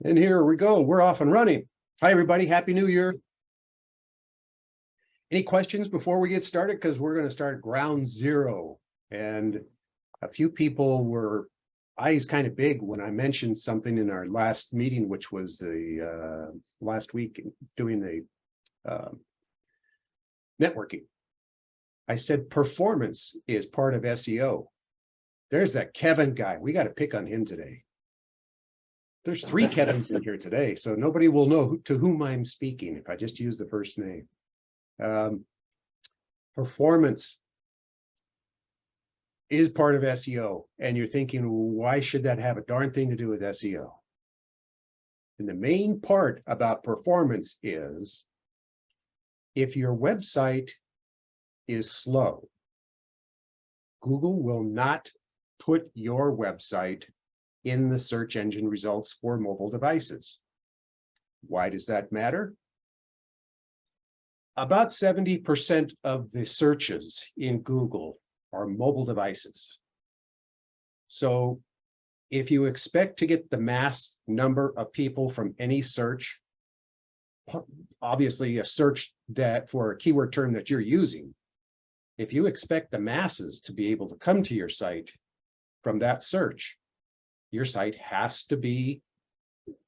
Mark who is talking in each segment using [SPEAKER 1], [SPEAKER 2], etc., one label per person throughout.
[SPEAKER 1] And here we go. We're off and running. Hi, everybody. Happy New Year. Any questions before we get started? Because we're going to start ground zero. And a few people were eyes kind of big when I mentioned something in our last meeting, which was the last week doing the networking. I said performance is part of SEO. There's that Kevin guy. We got to pick on him today. There's 3 Kevins in here today, so nobody will know to whom I'm speaking if I just use the first name. Performance is part of SEO, and you're thinking, why should that have a darn thing to do with SEO? And the main part about performance is if your website is slow, Google will not put your website in the search engine results for mobile devices. Why does that matter? About 70% of the searches in Google are mobile devices. So if you expect to get the mass number of people from any search, obviously a search that for a keyword term that you're using, if you expect the masses to be able to come to your site from that search, your site has to be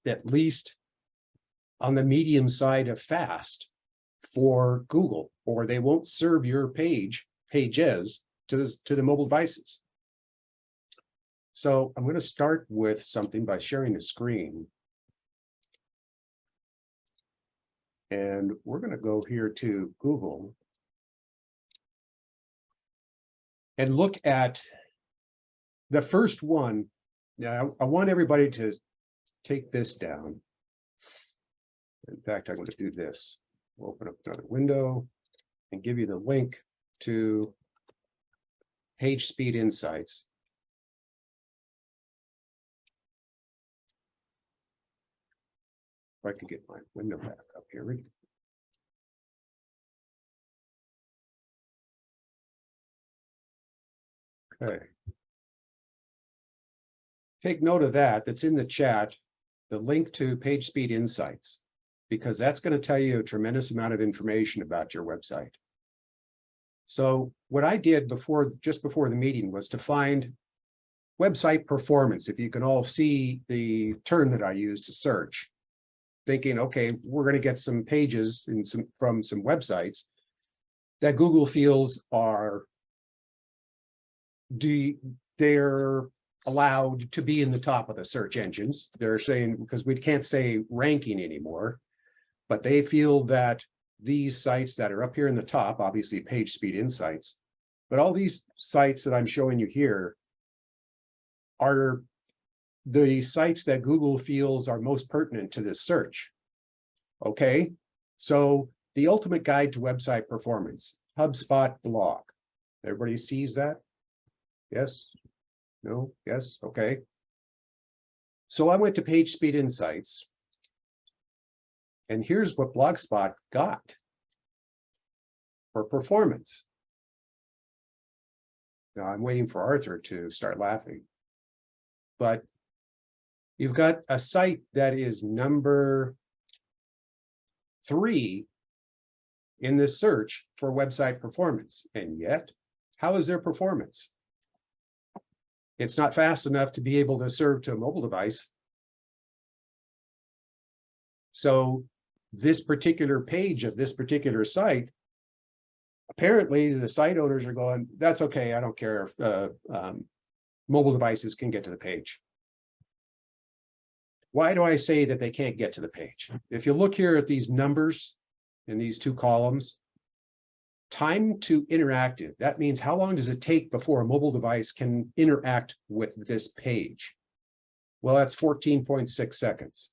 [SPEAKER 1] at least on the medium side of fast for Google, or they won't serve your pages to the mobile devices. So I'm going to start with something by sharing the screen. And we're going to go here to Google and look at the first one. Now, I want everybody to take this down. In fact, I'm going to do this. We'll open up another window and give you the link to Page Speed Insights. If I could get my window back up here. Okay. Take note of that. That's in the chat, the link to Page Speed Insights, because that's going to tell you a tremendous amount of information about your website. So what I did just before the meeting was to find website performance. If you can all see the term that I used to search, thinking, okay, we're going to get some pages from some websites that Google feels are they're allowed to be in the top of the search engines. They're saying, because we can't say ranking anymore, but they feel that these sites that are up here in the top, obviously Page Speed Insights, but all these sites that I'm showing you here are the sites that Google feels are most pertinent to this search. Okay, so the ultimate guide to website performance, HubSpot blog. Everybody sees that? Yes? No? Yes? Okay. So I went to Page Speed Insights, and here's what Blogspot got for performance. Now I'm waiting for Arthur to start laughing. But you've got a site that is number 3 in this search for website performance. And yet, how is their performance? It's not fast enough to be able to serve to a mobile device. So this particular page of this particular site, apparently the site owners are going, that's okay, I don't care if mobile devices can get to the page. Why do I say that they can't get to the page? If you look here at these numbers in these 2 columns, time to interactive, that means how long does it take before a mobile device can interact with this page? Well, that's 14.6 seconds.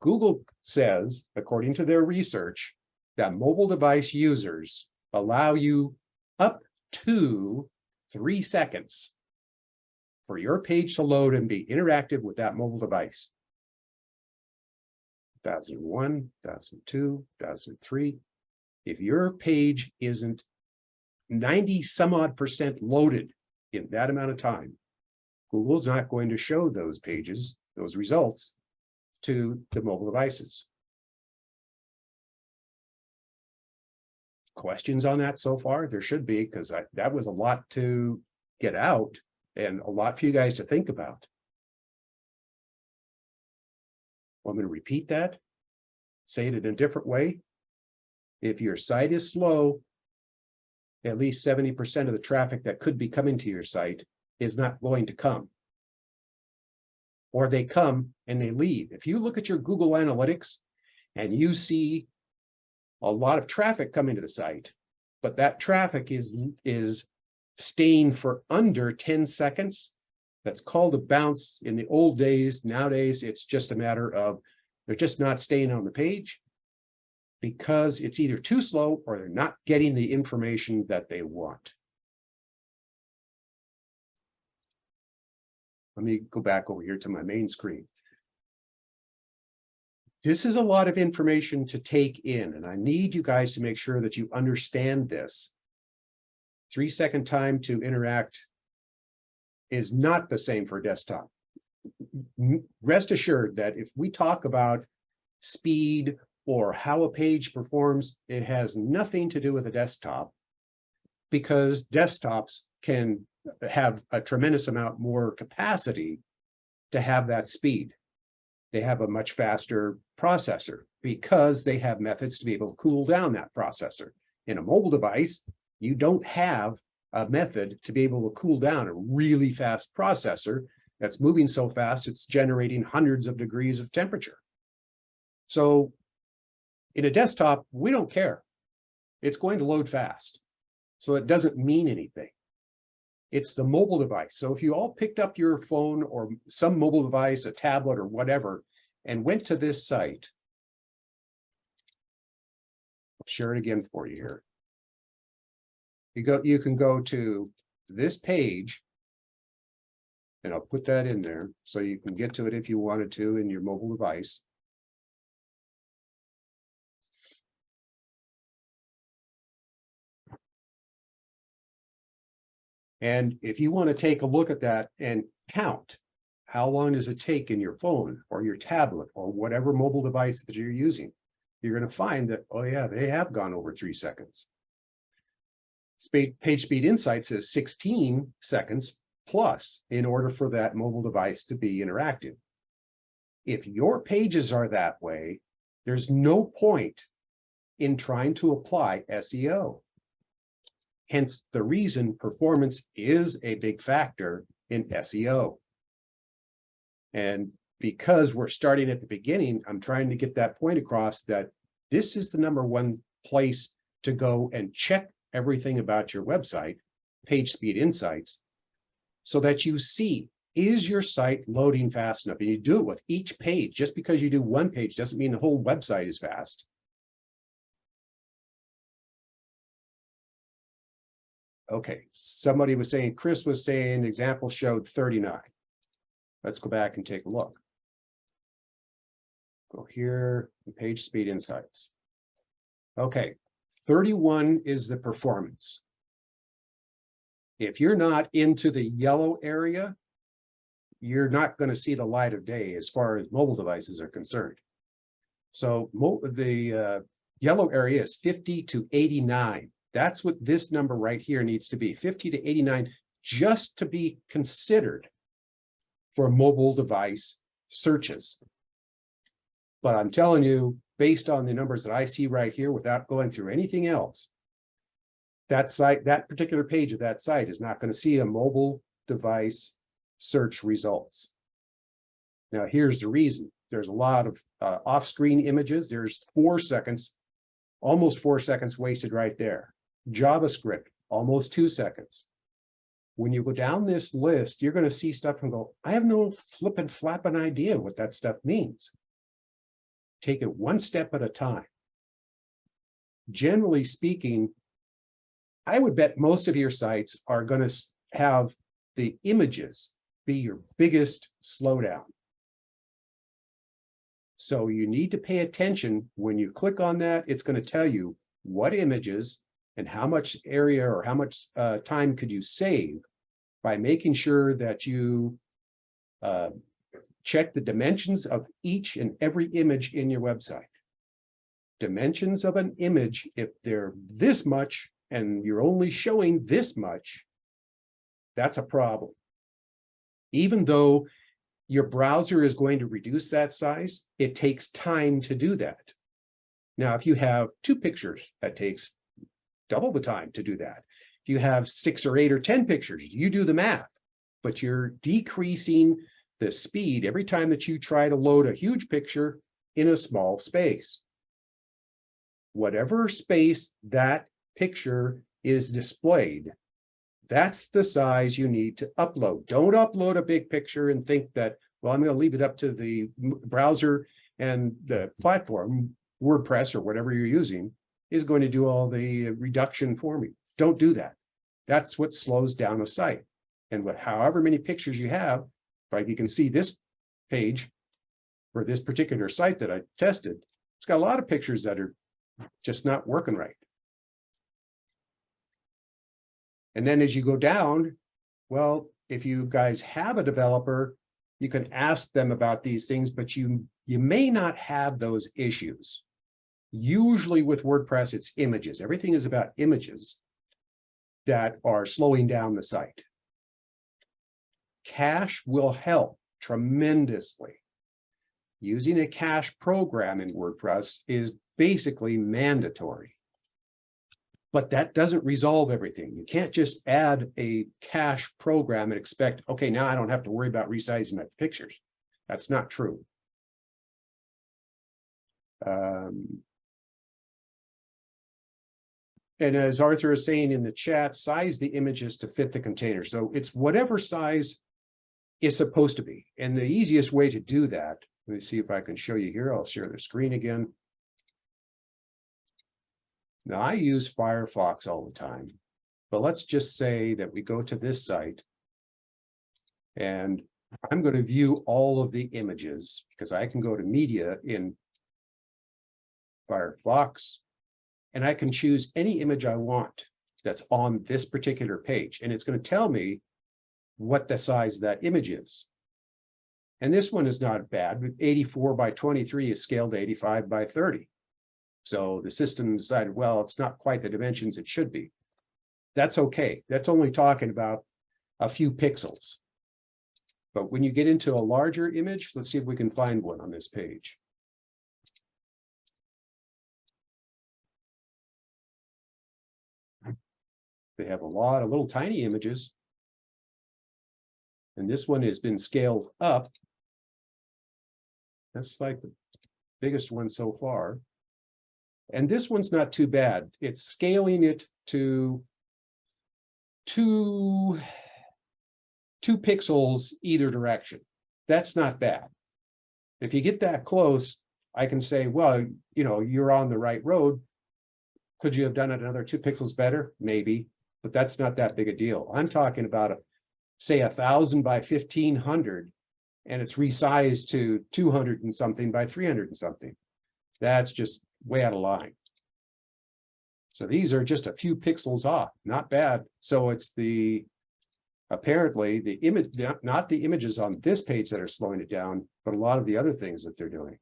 [SPEAKER 1] Google says, according to their research, that mobile device users allow you up to 3 seconds for your page to load and be interactive with that mobile device. 2001, 2002, 2003. If your page isn't 90 some odd % loaded in that amount of time, Google's not going to show those pages, those results to the mobile devices. Questions on that so far? There should be, because that was a lot to get out and a lot for you guys to think about. Well, I'm going to repeat that, say it in a different way. If your site is slow, at least 70% of the traffic that could be coming to your site is not going to come. Or they come and they leave. If you look at your Google Analytics and you see a lot of traffic coming to the site, but that traffic is staying for under 10 seconds, that's called a bounce in the old days. Nowadays, it's just a matter of they're just not staying on the page because it's either too slow or they're not getting the information that they want. Let me go back over here to my main screen. This is a lot of information to take in, and I need you guys to make sure that you understand this. 3-second time to interact is not the same for desktop. Rest assured that if we talk about speed or how a page performs, it has nothing to do with a desktop, because desktops can have a tremendous amount more capacity to have that speed. They have a much faster processor because they have methods to be able to cool down that processor. In a mobile device, you don't have a method to be able to cool down a really fast processor that's moving so fast it's generating hundreds of degrees of temperature. So in a desktop, we don't care. It's going to load fast. So it doesn't mean anything. It's the mobile device. So if you all picked up your phone or some mobile device, a tablet or whatever, and went to this site, I'll share it again for you here. You can go to this page, and I'll put that in there so you can get to it if you wanted to in your mobile device. And if you want to take a look at that and count, how long does it take in your phone or your tablet or whatever mobile device that you're using, you're going to find that, oh yeah, they have gone over 3 seconds. Page Speed Insights says 16 seconds plus in order for that mobile device to be interactive. If your pages are that way, there's no point in trying to apply SEO. Hence the reason performance is a big factor in SEO. And because we're starting at the beginning, I'm trying to get that point across that this is the #1 place to go and check everything about your website, Page Speed Insights, so that you see, is your site loading fast enough? And you do it with each page. Just because you do one page doesn't mean the whole website is fast. Okay, somebody was saying, Chris was saying, the example showed 39. Let's go back and take a look. Go here, Page Speed Insights. Okay, 31 is the performance. If you're not into the yellow area, you're not going to see the light of day as far as mobile devices are concerned. So the yellow area is 50 to 89. That's what this number right here needs to be, 50 to 89, just to be considered for mobile device searches. But I'm telling you, based on the numbers that I see right here, without going through anything else, that site, that particular page of that site is not going to see a mobile device search results. Now, here's the reason. There's a lot of off-screen images. There's 4 seconds, almost 4 seconds wasted right there. JavaScript, almost 2 seconds. When you go down this list, you're going to see stuff and go, I have no flapping idea what that stuff means. Take it one step at a time. Generally speaking, I would bet most of your sites are going to have the images be your biggest slowdown. So you need to pay attention. When you click on that, it's going to tell you what images and how much area or how much time could you save by making sure that you check the dimensions of each and every image in your website. Dimensions of an image, if they're this much and you're only showing this much, that's a problem. Even though your browser is going to reduce that size, it takes time to do that. Now, if you have 2 pictures, that takes double the time to do that. If you have 6 or 8 or 10 pictures, you do the math, but you're decreasing the speed every time that you try to load a huge picture in a small space. Whatever space that picture is displayed, that's the size you need to upload. Don't upload a big picture and think that, well, I'm going to leave it up to the browser and the platform, WordPress or whatever you're using, is going to do all the reduction for me. Don't do that. That's what slows down a site. And with however many pictures you have, like you can see this page for this particular site that I tested, it's got a lot of pictures that are just not working right. And then as you go down, well, if you guys have a developer, you can ask them about these things, but you may not have those issues. Usually with WordPress, it's images. Everything is about images that are slowing down the site. Cache will help tremendously. Using a cache program in WordPress is basically mandatory. But that doesn't resolve everything. You can't just add a cache program and expect, okay, now I don't have to worry about resizing my pictures. That's not true. And as Arthur is saying in the chat, size the images to fit the container. So it's whatever size is supposed to be. And the easiest way to do that, let me see if I can show you here. I'll share the screen again. Now I use Firefox all the time, but let's just say that we go to this site and I'm going to view all of the images because I can go to media in Firefox and I can choose any image I want that's on this particular page. And it's going to tell me what the size of that image is. And this one is not bad, but 84 by 23 is scaled to 85 by 30. So the system decided, well, it's not quite the dimensions it should be. That's okay. That's only talking about a few pixels. But when you get into a larger image, let's see if we can find one on this page. They have a lot of little tiny images. And this one has been scaled up. That's like the biggest one so far. And this one's not too bad. It's scaling it to two pixels either direction. That's not bad. If you get that close, I can say, well, you know, you're on the right road. Could you have done it another 2 pixels better? Maybe, but that's not that big a deal. I'm talking about, say, 1,000 by 1,500, and it's resized to 200 and something by 300 and something. That's just way out of line. So these are just a few pixels off, not bad. So it's apparently the image, not the images on this page that are slowing it down, but a lot of the other things that they're doing.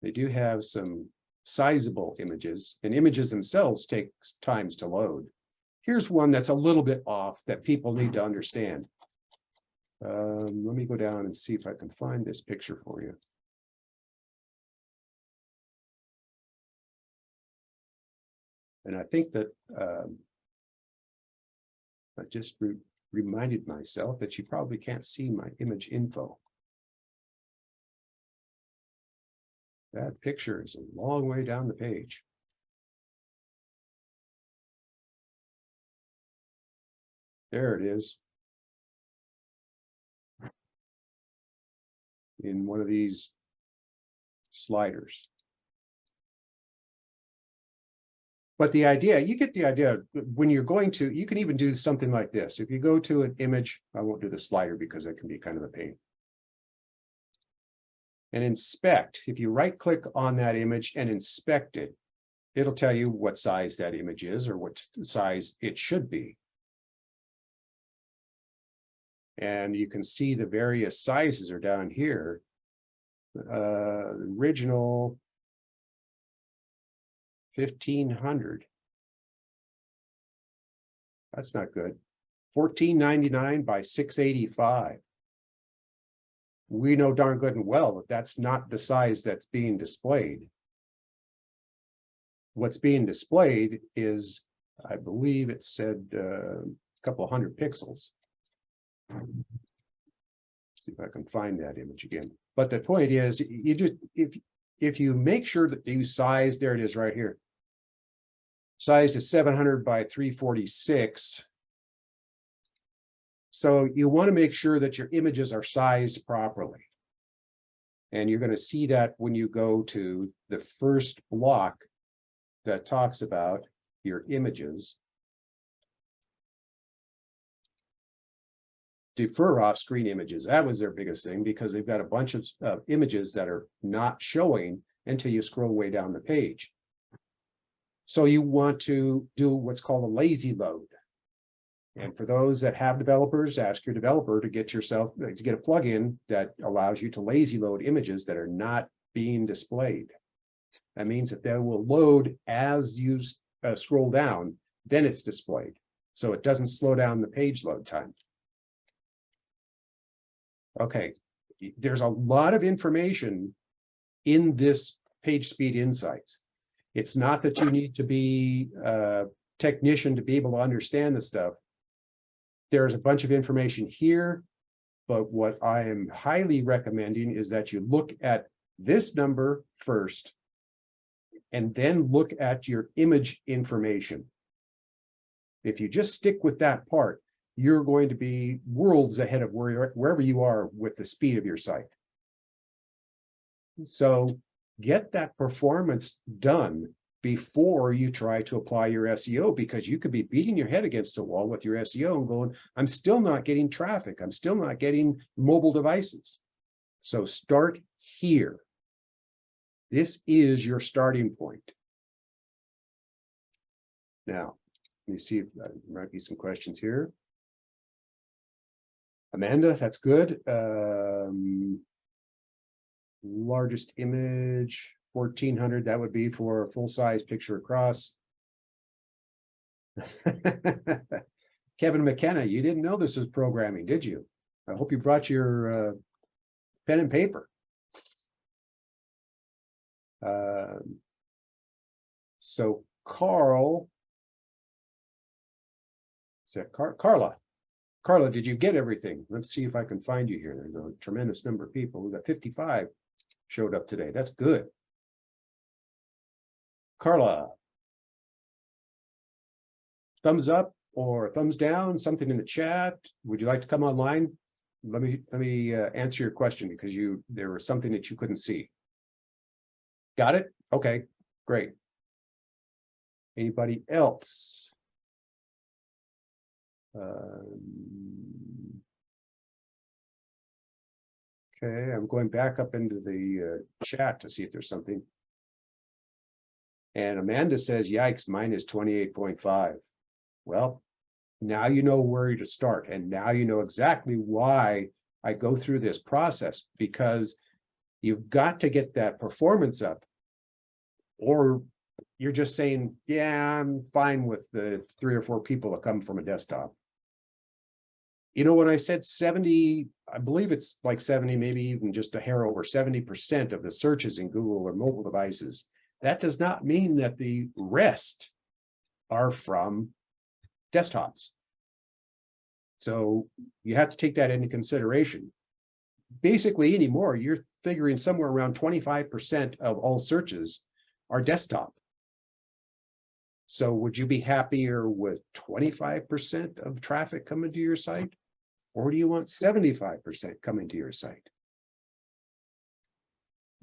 [SPEAKER 1] They do have some sizable images, and images themselves take time to load. Here's one that's a little bit off that people need to understand. Let me go down and see if I can find this picture for you. And I think that I just reminded myself that you probably can't see my image info. That picture is a long way down the page. There it is. In one of these sliders. But the idea, you get the idea when you're going to, you can even do something like this. If you go to an image, I won't do the slider because it can be kind of a pain. And inspect, if you right click on that image and inspect it, it'll tell you what size that image is or what size it should be. And you can see the various sizes are down here. Original 1500. That's not good. 1499 by 685. We know darn good and well that that's not the size that's being displayed. What's being displayed is, I believe it said a couple of hundred pixels. See if I can find that image again. But the point is, you just if you make sure that you size, there it is right here. Sized to 700 by 346. So you want to make sure that your images are sized properly. And you're going to see that when you go to the first block that talks about your images. Defer off-screen images. That was their biggest thing, because they've got a bunch of images that are not showing until you scroll way down the page. So you want to do what's called a lazy load. And for those that have developers, ask your developer to get a plugin that allows you to lazy load images that are not being displayed. That means that they will load as you scroll down, then it's displayed. So it doesn't slow down the page load time. Okay, there's a lot of information in this page speed insights. It's not that you need to be a technician to be able to understand this stuff. There's a bunch of information here, but what I am highly recommending is that you look at this number first, and then look at your image information. If you just stick with that part, you're going to be worlds ahead of wherever you are with the speed of your site. So get that performance done before you try to apply your SEO, because you could be beating your head against the wall with your SEO and going, I'm still not getting traffic. I'm still not getting mobile devices. So start here. This is your starting point. Now, let me see if there might be some questions here. Amanda, that's good. Largest image, 1400, that would be for a full-size picture across. Kevin McKenna, you didn't know this was programming, did you? I hope you brought your pen and paper. So Carl, is that Carla? Carla, did you get everything? Let's see if I can find you here. There's a tremendous number of people. We've got 55 showed up today. That's good. Carla, thumbs up or thumbs down, something in the chat. Would you like to come online? Let me answer your question, because there was something that you couldn't see. Got it? Okay, great. Anybody else? Okay, I'm going back up into the chat to see if there's something. And Amanda says, yikes, mine is 28.5. Well, now you know where to start. And now you know exactly why I go through this process, because you've got to get that performance up, or you're just saying, yeah, I'm fine with the 3 or 4 people that come from a desktop. You know, when I said 70, I believe it's like 70, maybe even just a hair over 70% of the searches in Google are mobile devices. That does not mean that the rest are from desktops. So you have to take that into consideration. Basically anymore, you're figuring somewhere around 25% of all searches are desktop. So would you be happier with 25% of traffic coming to your site? Or do you want 75% coming to your site?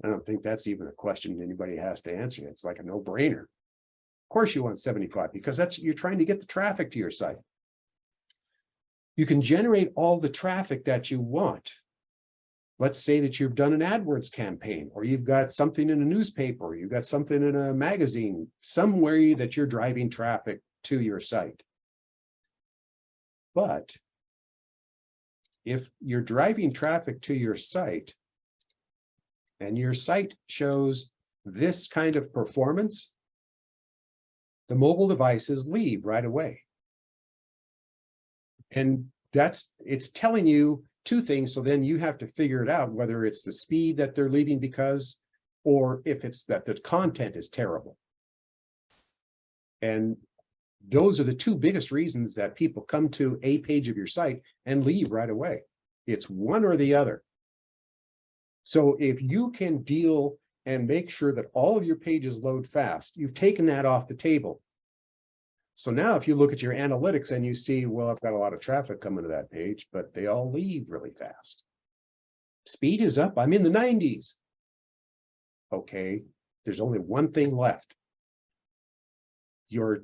[SPEAKER 1] I don't think that's even a question anybody has to answer. It's like a no-brainer. Of course you want 75, because you're trying to get the traffic to your site. You can generate all the traffic that you want. Let's say that you've done an AdWords campaign, or you've got something in a newspaper, or you've got something in a magazine, somewhere that you're driving traffic to your site. But if you're driving traffic to your site and your site shows this kind of performance, the mobile devices leave right away. And it's telling you two things. So then you have to figure it out, whether it's the speed that they're leaving because, or if it's that the content is terrible. And those are the two biggest reasons that people come to a page of your site and leave right away. It's one or the other. So if you can deal and make sure that all of your pages load fast, you've taken that off the table. So now if you look at your analytics and you see, well, I've got a lot of traffic coming to that page, but they all leave really fast. Speed is up. I'm in the 90s. Okay, there's only one thing left. Your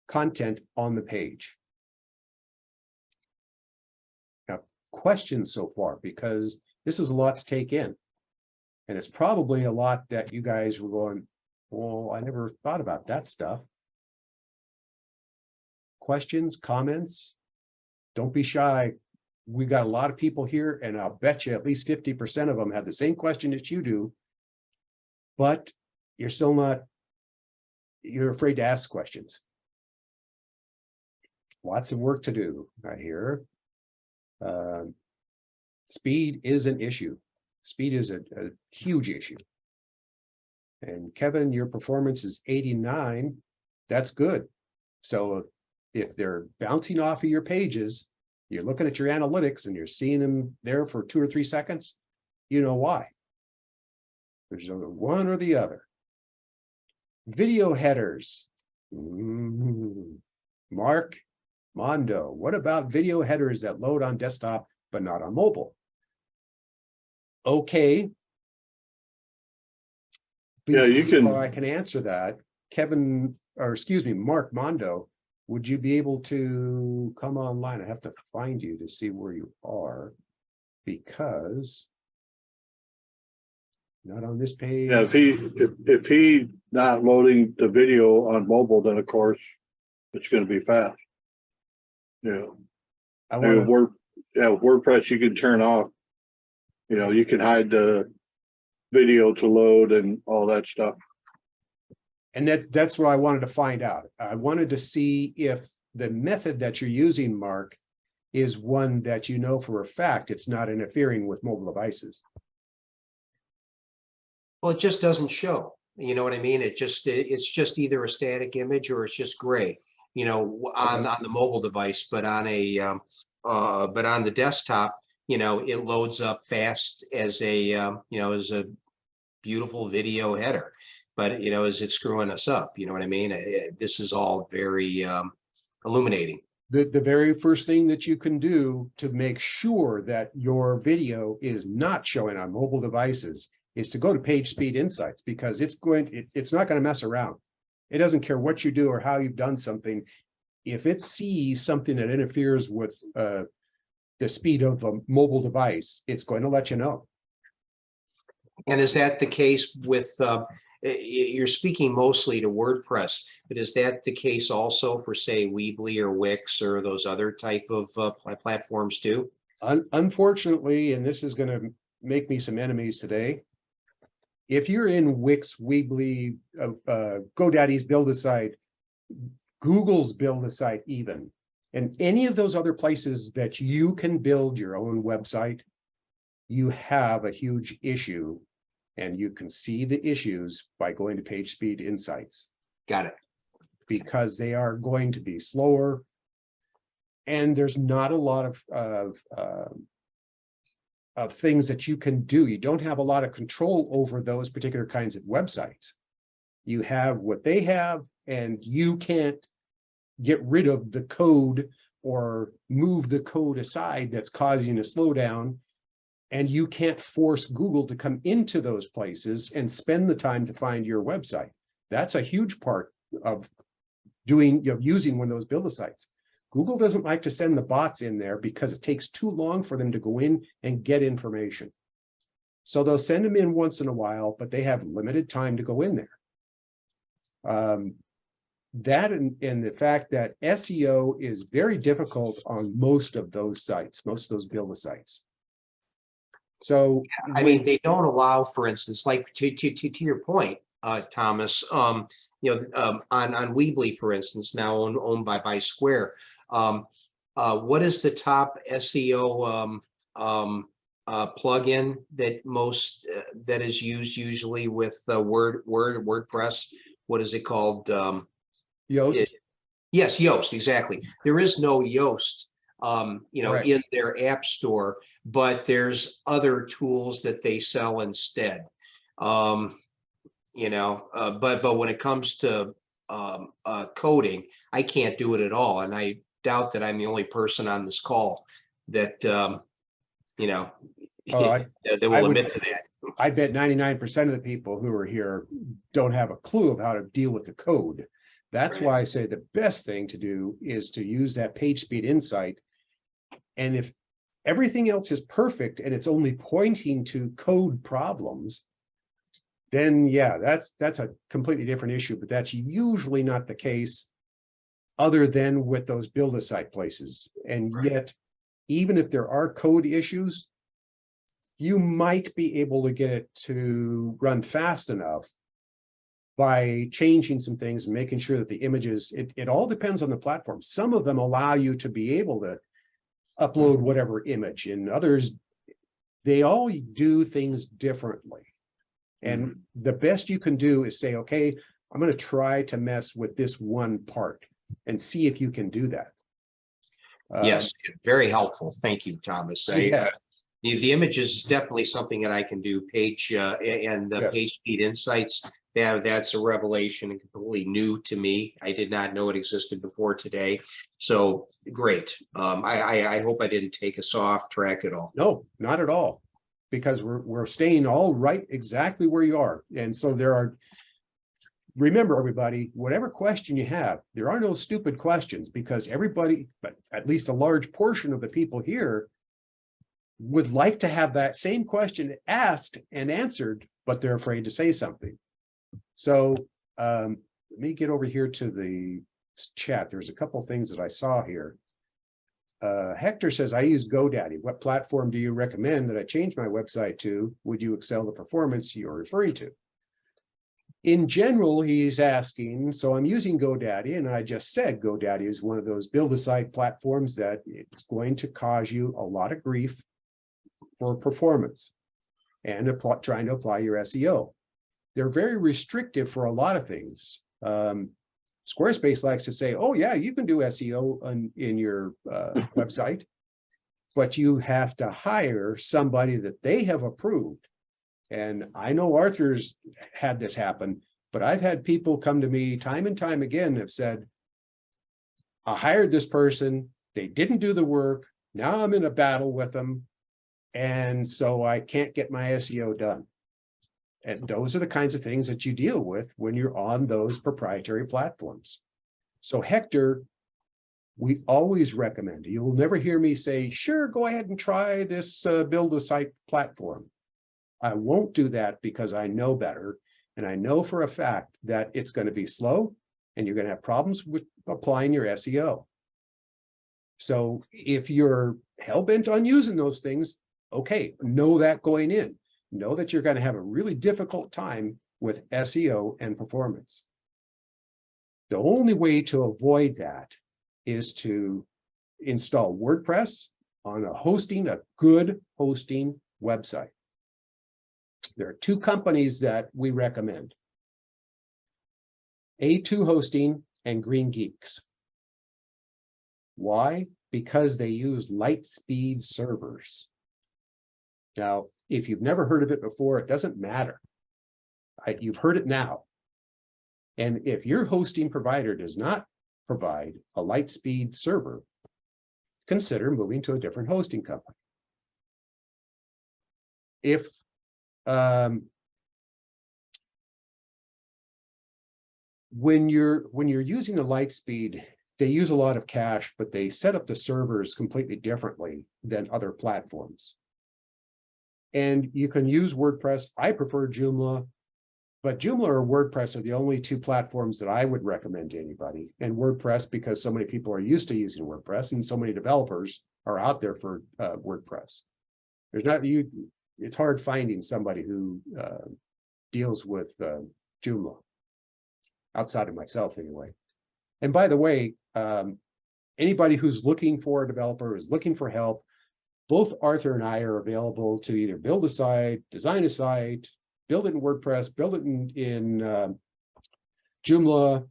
[SPEAKER 1] content on the page. Now, questions so far, because this is a lot to take in. And it's probably a lot that you guys were going, well, I never thought about that stuff. Questions, comments, don't be shy. We've got a lot of people here, and I'll bet you at least 50% of them have the same question that you do, but you're still not, you're afraid to ask questions. Lots of work to do, I hear. Speed is an issue. Speed is a huge issue. And Kevin, your performance is 89. That's good. So if they're bouncing off of your pages, you're looking at your analytics and you're seeing them there for 2 or 3 seconds, you know why. There's either one or the other. Video headers. Mark Mondo, what about video headers that load on desktop but not on mobile? Okay.
[SPEAKER 2] Yeah, you can.
[SPEAKER 1] I can answer that. Kevin, or excuse me, Mark Mondo, would you be able to come online? I have to find you to see where you are, because not on this page.
[SPEAKER 2] Yeah, if he not loading the video on mobile, then of course it's going to be fast. Yeah. WordPress you can turn off. You know, you can hide the video to load and all that stuff.
[SPEAKER 1] And that's what I wanted to find out. I wanted to see if the method that you're using, Mark, is one that you know for a fact it's not interfering with mobile devices.
[SPEAKER 3] Well, it just doesn't show. You know what I mean? It's just either a static image or it's just gray. You know, on the mobile device, but on a but on the desktop, you know, it loads up fast as a you know, as a beautiful video header. But you know, is it screwing us up? You know what I mean? This is all very illuminating.
[SPEAKER 1] The very first thing that you can do to make sure that your video is not showing on mobile devices is to go to Page Speed Insights, because it's not going to mess around. It doesn't care what you do or how you've done something. If it sees something that interferes with the speed of a mobile device, it's going to let you know.
[SPEAKER 3] And is that the case with, you're speaking mostly to WordPress, but is that the case also for, say, Weebly or Wix or those other type of platforms too?
[SPEAKER 1] Unfortunately, and this is going to make me some enemies today, if you're in Wix, Weebly, GoDaddy's Build a Site, Google's Build a Site even, and any of those other places that you can build your own website, you have a huge issue, and you can see the issues by going to Page Speed Insights.
[SPEAKER 3] Got it.
[SPEAKER 1] Because they are going to be slower, and there's not a lot of things that you can do. You don't have a lot of control over those particular kinds of websites. You have what they have, and you can't get rid of the code or move the code aside that's causing a slowdown. And you can't force Google to come into those places and spend the time to find your website. That's a huge part of using one of those build-a-sites. Google doesn't like to send the bots in there because it takes too long for them to go in and get information. So they'll send them in once in a while, but they have limited time to go in there. that and the fact that SEO is very difficult on most of those sites, most of those build sites. So
[SPEAKER 3] I mean, they don't allow, for instance, like to your point, Thomas, on Weebly, for instance, now owned by Square. What is the top SEO plugin that is used usually with WordPress? What is it called?
[SPEAKER 1] Yoast.
[SPEAKER 3] Yes, Yoast, exactly. There is no Yoast,
[SPEAKER 1] Right.
[SPEAKER 3] in their app store, but there's other tools that they sell instead. But when it comes to coding, I can't do it at all, and I doubt that I'm the only person on this call that
[SPEAKER 1] Oh,
[SPEAKER 3] that
[SPEAKER 1] I
[SPEAKER 3] will
[SPEAKER 1] would-
[SPEAKER 3] admit to that.
[SPEAKER 1] I bet 99% of the people who are here don't have a clue of how to deal with the code. That's
[SPEAKER 3] Right.
[SPEAKER 1] why I say the best thing to do is to use that page speed insight. And if everything else is perfect and it's only pointing to code problems, then yeah, that's a completely different issue, but that's usually not the case other than with those build-a-site places. And
[SPEAKER 3] Right.
[SPEAKER 1] yet, even if there are code issues, you might be able to get it to run fast enough by changing some things and making sure that the images, it all depends on the platform. Some of them allow you to be able to upload whatever image, and others, they all do things differently. And the best you can do is say, okay, I'm going to try to mess with this one part and see if you can do that.
[SPEAKER 3] Yes, very helpful. Thank you, Thomas.
[SPEAKER 1] Yeah.
[SPEAKER 3] The images is definitely something that I can do. Page and the
[SPEAKER 1] Yes.
[SPEAKER 3] page speed insights. That's a revelation and completely new to me. I did not know it existed before today. So great. I hope I didn't take us off track at all.
[SPEAKER 1] No, not at all, because we're staying all right exactly where you are. And so remember everybody, whatever question you have, there are no stupid questions, because everybody, but at least a large portion of the people here would like to have that same question asked and answered, but they're afraid to say something. So let me get over here to the chat. There's a couple of things that I saw here. Hector says, I use GoDaddy. What platform do you recommend that I change my website to? Would you excel the performance you're referring to? In general, he's asking, so I'm using GoDaddy, and I just said GoDaddy is one of those build-a-site platforms that it's going to cause you a lot of grief for performance and trying to apply your SEO. They're very restrictive for a lot of things. Squarespace likes to say, oh yeah, you can do SEO in your website, but you have to hire somebody that they have approved. And I know Arthur's had this happen, but I've had people come to me time and time again and have said, I hired this person, they didn't do the work, now I'm in a battle with them, and so I can't get my SEO done. And those are the kinds of things that you deal with when you're on those proprietary platforms. So Hector, we always recommend, you'll never hear me say, sure, go ahead and try this build-a-site platform. I won't do that because I know better. And I know for a fact that it's going to be slow and you're going to have problems with applying your SEO. So if you're hell-bent on using those things, okay, know that going in. Know that you're going to have a really difficult time with SEO and performance. The only way to avoid that is to install WordPress on a good hosting website. There are two companies that we recommend: A2 Hosting and Green Geeks. Why? Because they use light speed servers. Now, if you've never heard of it before, it doesn't matter. You've heard it now. And if your hosting provider does not provide a light speed server, consider moving to a different hosting company. If when you're using a light speed, they use a lot of cache, but they set up the servers completely differently than other platforms. And you can use WordPress. I prefer Joomla, But Joomla or WordPress are the only two platforms that I would recommend to anybody. And WordPress, because so many people are used to using WordPress and so many developers are out there for WordPress. It's hard finding somebody who deals with Joomla, outside of myself anyway. And by the way, anybody who's looking for a developer, who's looking for help, both Arthur and I are available to either build a site, design a site, build it in WordPress, build it in Joomla,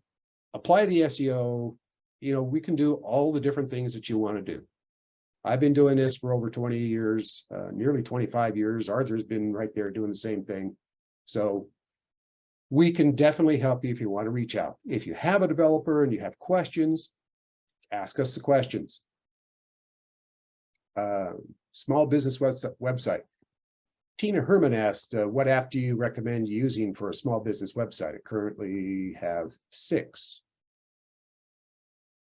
[SPEAKER 1] apply the SEO. We can do all the different things that you want to do. I've been doing this for over 20 years, nearly 25 years. Arthur's been right there doing the same thing. So we can definitely help you if you want to reach out. If you have a developer and you have questions, ask us the questions. Small business website. Tina Herman asked, what app do you recommend using for a small business website? I currently have 6.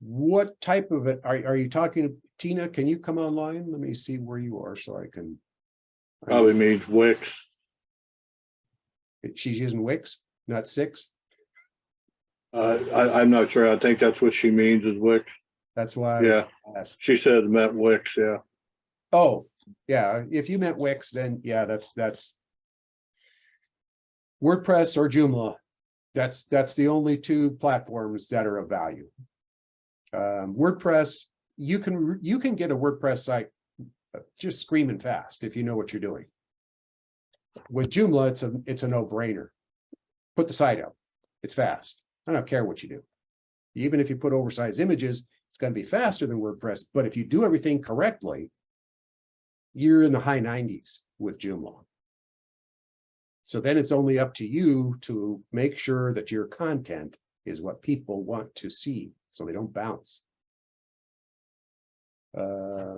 [SPEAKER 1] What type of it are you talking to? Tina, can you come online? Let me see where you are so I can.
[SPEAKER 2] Probably means Wix.
[SPEAKER 1] She's using Wix, not 6.
[SPEAKER 2] I'm not sure. I think that's what she means is Wix.
[SPEAKER 1] That's why.
[SPEAKER 2] Yeah. She said it meant Wix. Yeah.
[SPEAKER 1] Oh, yeah. If you meant Wix, then yeah, that's WordPress or Joomla. That's the only 2 platforms that are of value. WordPress, you can get a WordPress site just screaming fast if you know what you're doing. With Joomla, it's a no-brainer. Put the site up. It's fast. I don't care what you do. Even if you put oversized images, it's going to be faster than WordPress. But if you do everything correctly, you're in the high 90s with Joomla. So then it's only up to you to make sure that your content is what people want to see, so they don't bounce. I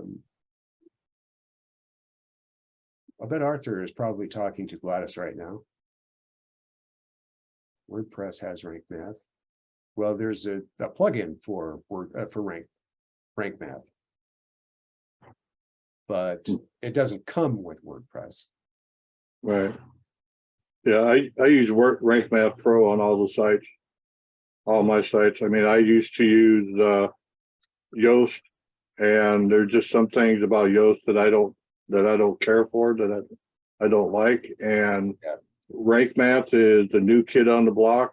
[SPEAKER 1] bet Arthur is probably talking to Gladys right now. WordPress has rank math. Well, there's a plugin for rank math, but it doesn't come with WordPress.
[SPEAKER 2] Right. Yeah, I use Rank Math Pro on all the sites, all my sites. I mean, I used to use Yoast, and there's just some things about Yoast that I don't care for, that I don't like. And
[SPEAKER 1] Yeah.
[SPEAKER 2] Rank Math is the new kid on the block,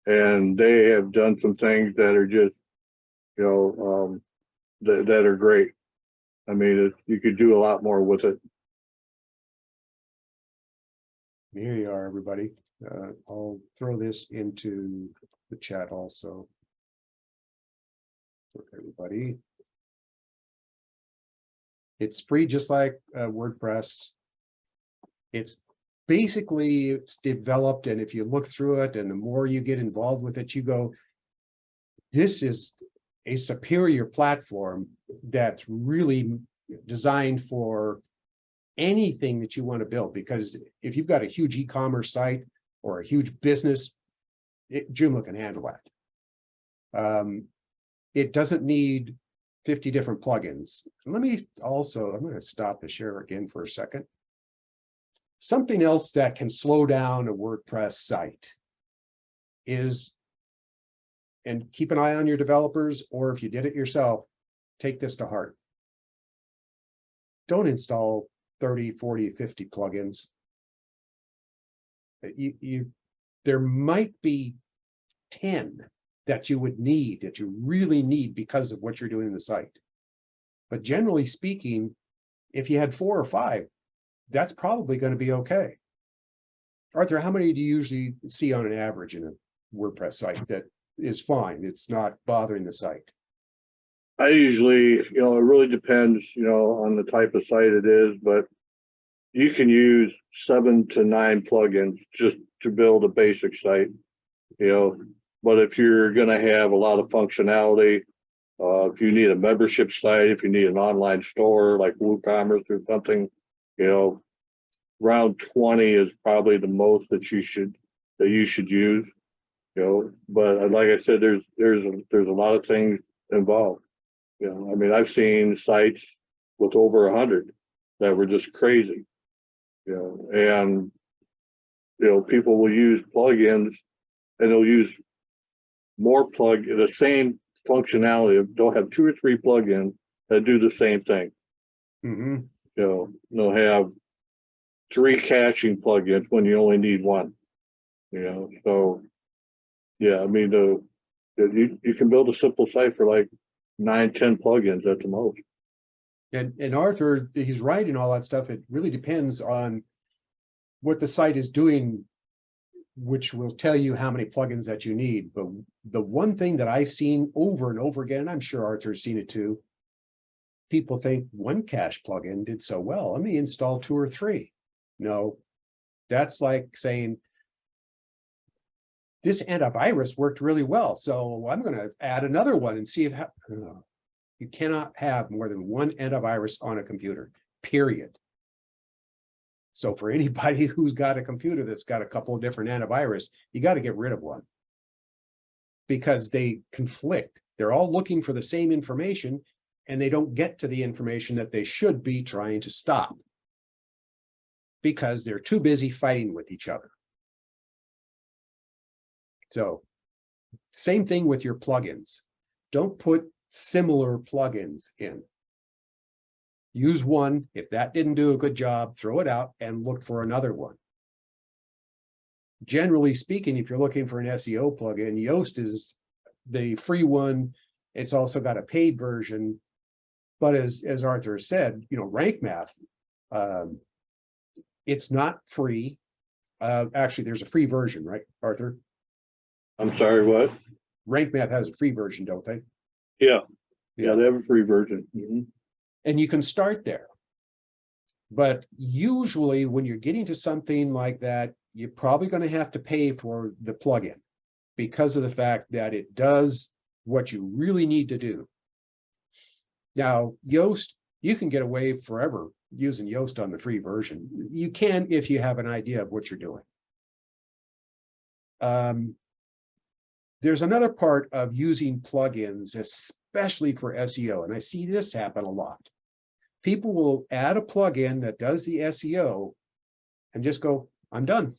[SPEAKER 2] and they have done some things that are just, that are great. I mean, you could do a lot more with it.
[SPEAKER 1] Here you are, everybody. I'll throw this into the chat also for everybody. It's free, just like WordPress. It's developed, and if you look through it, and the more you get involved with it, you go, this is a superior platform that's really designed for anything that you want to build. Because if you've got a huge e-commerce site or a huge business, Joomla can handle that. It doesn't need 50 different plugins. Let me also, I'm going to stop the share again for a second. Something else that can slow down a WordPress site is, and keep an eye on your developers, or if you did it yourself, take this to heart. Don't install 30, 40, 50 plugins. There might be 10 that you would need, that you really need because of what you're doing in the site. But generally speaking, if you had 4 or 5, that's probably going to be okay. Arthur, how many do you usually see on an average in a WordPress site that is fine? It's not bothering the site.
[SPEAKER 2] I usually, it really depends, on the type of site it is, but you can use 7 to 9 plugins just to build a basic site, but if you're going to have a lot of functionality, if you need a membership site, if you need an online store like WooCommerce or something, around 20 is probably the most that you should use, but like I said, there's a lot of things involved. I mean, I've seen sites with over 100 that were just crazy, and people will use plugins and they'll use the same functionality. They'll have 2 or 3 plugins that do the same thing.
[SPEAKER 1] Mhm.
[SPEAKER 2] They'll have 3 caching plugins when you only need 1. So yeah, I mean, you can build a simple site for like 9, 10 plugins at the most.
[SPEAKER 1] And Arthur, he's right in all that stuff. It really depends on what the site is doing, which will tell you how many plugins that you need. But the one thing that I've seen over and over again, and I'm sure Arthur's seen it too, people think one cache plugin did so well, let me install 2 or 3. No, that's like saying this antivirus worked really well, so I'm going to add another one and see if you cannot have more than 1 antivirus on a computer, period. So for anybody who's got a computer that's got a couple of different antivirus, you got to get rid of one, because they conflict. They're all looking for the same information, and they don't get to the information that they should be trying to stop, because they're too busy fighting with each other. So same thing with your plugins. Don't put similar plugins in. Use one. If that didn't do a good job, throw it out and look for another one. Generally speaking, if you're looking for an SEO plugin, Yoast is the free one. It's also got a paid version. But as Arthur said, Rank Math, it's not free. Actually, there's a free version, right, Arthur?
[SPEAKER 2] I'm sorry, what?
[SPEAKER 1] Rank Math has a free version, don't they?
[SPEAKER 2] Yeah, they have a free version. Mhm.
[SPEAKER 1] And you can start there. But usually when you're getting to something like that, you're probably going to have to pay for the plugin, because of the fact that it does what you really need to do. Now, Yoast, you can get away forever using Yoast on the free version. You can if you have an idea of what you're doing. There's another part of using plugins, especially for SEO, and I see this happen a lot. People will add a plugin that does the SEO and just go, I'm done.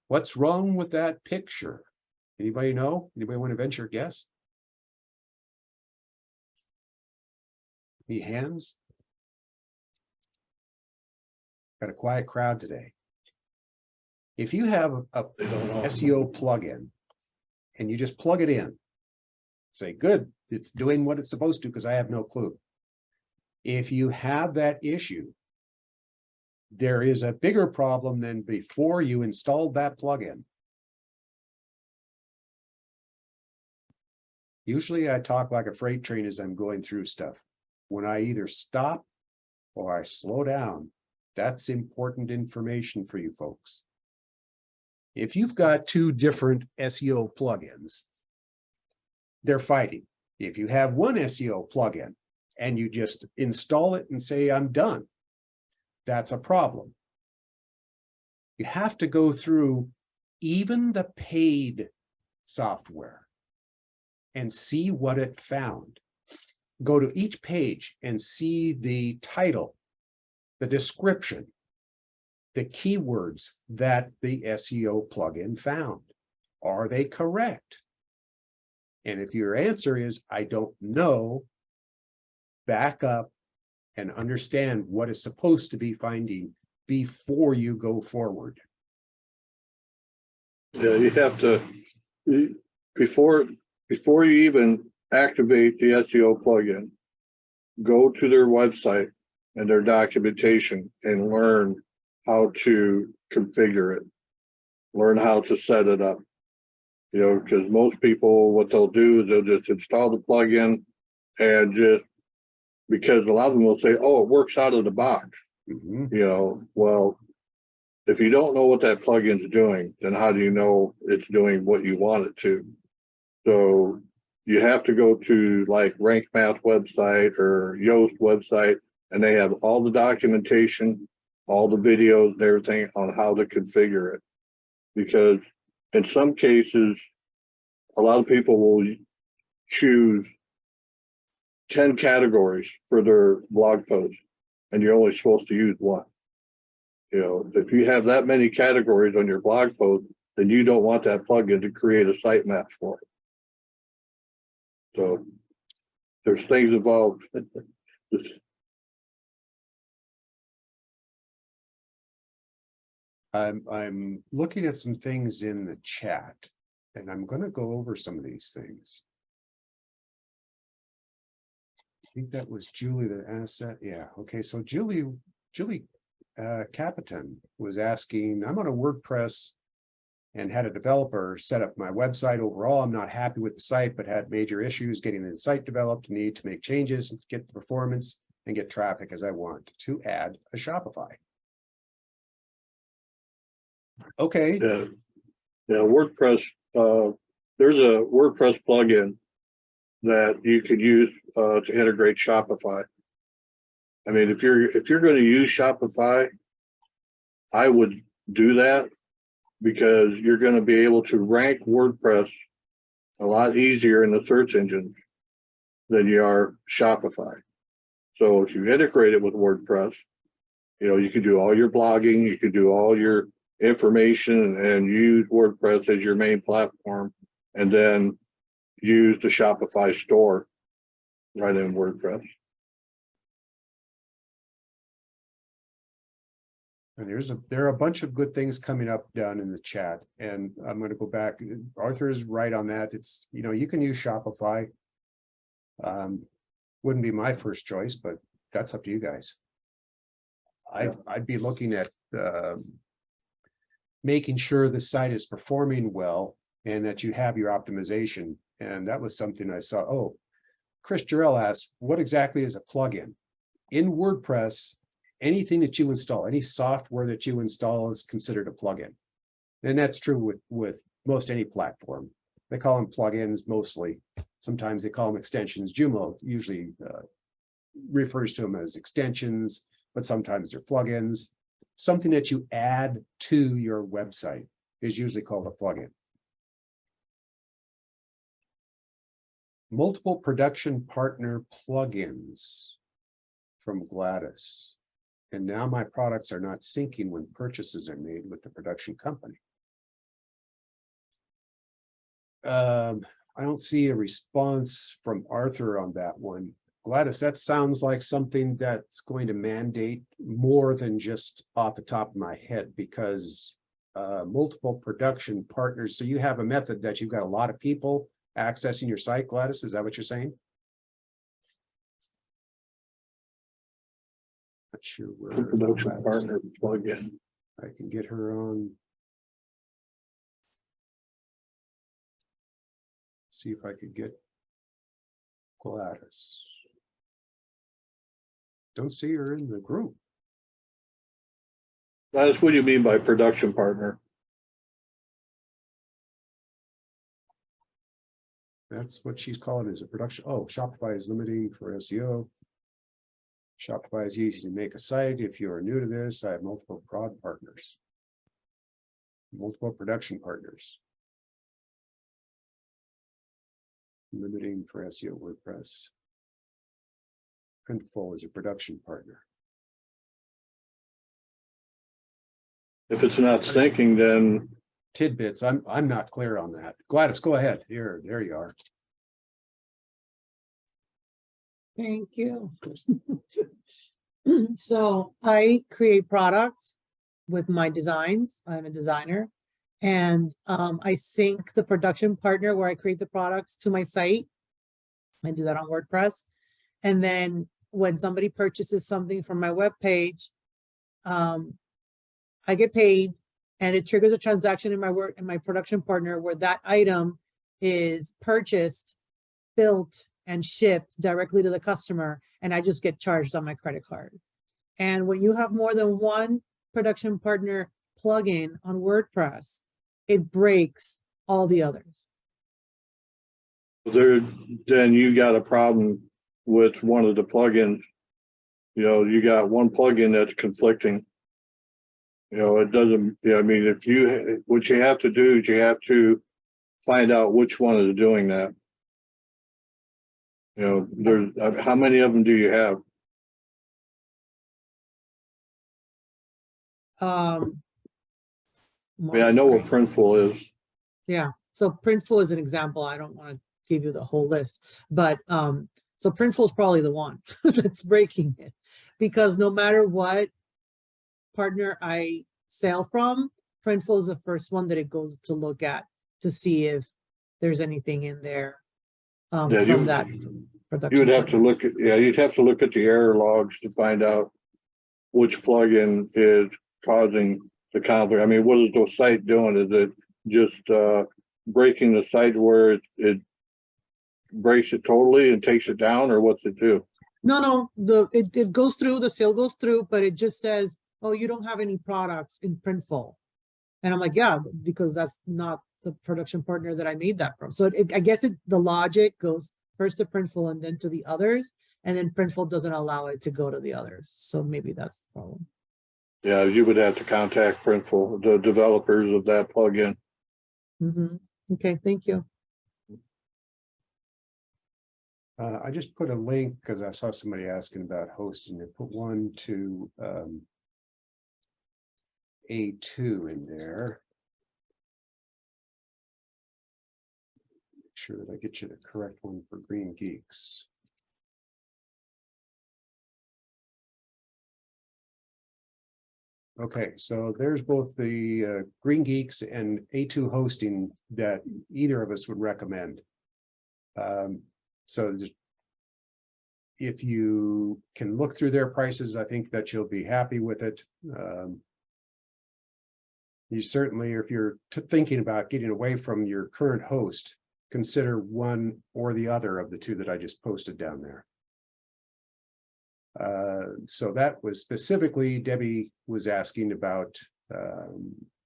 [SPEAKER 1] What's wrong with that picture? Anybody know? Anybody want to venture a guess? Any hands? Got a quiet crowd today. If you have a SEO plugin and you just plug it in, say, good, it's doing what it's supposed to because I have no clue. If you have that issue, there is a bigger problem than before you installed that plugin. Usually I talk like a freight train as I'm going through stuff. When I either stop or I slow down, that's important information for you folks. If you've got 2 different SEO plugins, they're fighting. If you have one SEO plugin and you just install it and say, I'm done, that's a problem. You have to go through even the paid software and see what it found. Go to each page and see the title, the description, the keywords that the SEO plugin found. Are they correct? And if your answer is, I don't know, back up and understand what it's supposed to be finding before you go forward.
[SPEAKER 2] Yeah, you have to, before you even activate the SEO plugin, go to their website and their documentation and learn how to configure it, learn how to set it up. Because most people, what they'll do is they'll just install the plugin and just, because a lot of them will say, oh, it works out of the box. Well, if you don't know what that plugin's doing, then how do you know it's doing what you want it to? So you have to go to like Rank Math website or Yoast website, and they have all the documentation, all the videos and everything on how to configure it. Because in some cases, a lot of people will choose 10 categories for their blog post, and you're only supposed to use 1. You know, if you have that many categories on your blog post, then you don't want that plugin to create a sitemap for it. So there's things involved.
[SPEAKER 1] I'm looking at some things in the chat, and I'm going to go over some of these things. I think that was Julie that asked that. Yeah. Okay. So Julie Capitan was asking, I'm on a WordPress and had a developer set up my website. Overall, I'm not happy with the site, but had major issues getting the site developed, need to make changes, get the performance and get traffic as I want to add a Shopify. Okay.
[SPEAKER 2] Yeah, WordPress, there's a WordPress plugin that you could use to integrate Shopify. I mean, if you're going to use Shopify, I would do that because you're going to be able to rank WordPress a lot easier in the search engines than you are Shopify. So if you integrate it with WordPress, you know, you can do all your blogging, you can do all your information and use WordPress as your main platform, and then use the Shopify store right in WordPress.
[SPEAKER 1] And there are a bunch of good things coming up down in the chat, and I'm going to go back. Arthur is right on that. It's, you know, you can use Shopify. Wouldn't be my first choice, but that's up to you guys. I'd be looking at making sure the site is performing well and that you have your optimization. And that was something I saw. Oh, Chris Jarrell asked, what exactly is a plugin? In WordPress, anything that you install, any software that you install is considered a plugin. And that's true with most any platform. They call them plugins mostly. Sometimes they call them extensions. Joomla usually refers to them as extensions, but sometimes they're plugins. Something that you add to your website is usually called a plugin. Multiple production partner plugins from Gladys. And now my products are not syncing when purchases are made with the production company. I don't see a response from Arthur on that one. Gladys, that sounds like something that's going to mandate more than just off the top of my head, because multiple production partners. So you have a method that you've got a lot of people accessing your site, Gladys. Is that what you're saying? Not sure where
[SPEAKER 2] Production partner plugin.
[SPEAKER 1] I can get her on. See if I could get Gladys. Don't see her in the group.
[SPEAKER 2] That's what you mean by production partner.
[SPEAKER 1] That's what she's calling as a production. Oh, Shopify is limiting for SEO. Shopify is easy to make a site. If you are new to this, I have multiple prod partners. Multiple production partners. Limiting for SEO WordPress. Printful is a production partner.
[SPEAKER 2] If it's not syncing, then
[SPEAKER 1] Tidbits. I'm not clear on that. Gladys, go ahead. There you are.
[SPEAKER 4] Thank you. So I create products with my designs. I'm a designer, and I sync the production partner where I create the products to my site. I do that on WordPress. And then when somebody purchases something from my webpage, I get paid, and it triggers a transaction in my production partner where that item is purchased, built, and shipped directly to the customer, and I just get charged on my credit card. And when you have more than one production partner plugin on WordPress, it breaks all the others.
[SPEAKER 2] then you got a problem with one of the plugins. You know, you got one plugin that's conflicting. You know, it doesn't, I mean, what you have to do is you have to find out which one is doing that. You know, how many of them do you have? mean, I know what Printful is.
[SPEAKER 4] Yeah, so Printful is an example. I don't want to give you the whole list, but so Printful is probably the one that's breaking it, because no matter what partner I sell from, Printful is the first one that it goes to look at to see if there's anything in there
[SPEAKER 2] Yeah,
[SPEAKER 4] from that production.
[SPEAKER 2] You would have to
[SPEAKER 4] partner.
[SPEAKER 2] look at, yeah, you'd have to look at the error logs to find out which plugin is causing the conflict. I mean, what is the site doing? Is it just breaking the site where it breaks it totally and takes it down, or what's it do?
[SPEAKER 4] No, it goes through, the sale goes through, but it just says, oh, you don't have any products in Printful. And I'm like, yeah, because that's not the production partner that I made that from. So I guess the logic goes first to Printful and then to the others, and then Printful doesn't allow it to go to the others. So maybe that's the problem.
[SPEAKER 2] Yeah, you would have to contact Printful, the developers of that plugin.
[SPEAKER 4] Okay, thank you.
[SPEAKER 1] I just put a link because I saw somebody asking about hosting. I put one to A2 in there. Make sure that I get you the correct one for Green Geeks. Okay, so there's both the Green Geeks and A2 hosting that either of us would recommend. So if you can look through their prices, I think that you'll be happy with it. You certainly, if you're thinking about getting away from your current host, consider one or the other of the two that I just posted down there. So that was specifically, Debbie was asking about,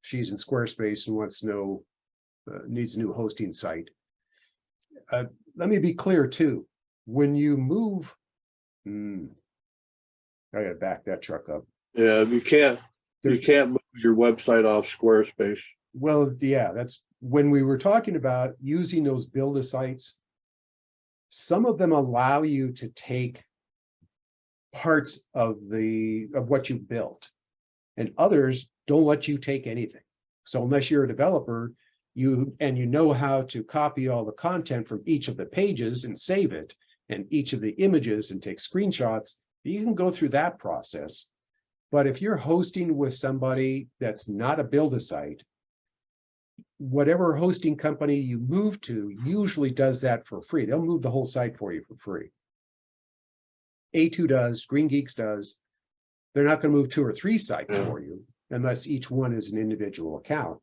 [SPEAKER 1] she's in Squarespace and wants to know, needs a new hosting site. Let me be clear too, when you move, I gotta back that truck up.
[SPEAKER 2] Yeah, you can't move your website off Squarespace.
[SPEAKER 1] Well, yeah, that's when we were talking about using those build-a-sites. Some of them allow you to take parts of what you built, and others don't let you take anything. So unless you're a developer, you know how to copy all the content from each of the pages and save it, and each of the images and take screenshots, you can go through that process. But if you're hosting with somebody that's not a build-a-site, whatever hosting company you move to usually does that for free. They'll move the whole site for you for free. A2 does, Green Geeks does. They're not going to move 2 or 3 sites for you unless each one is an individual account.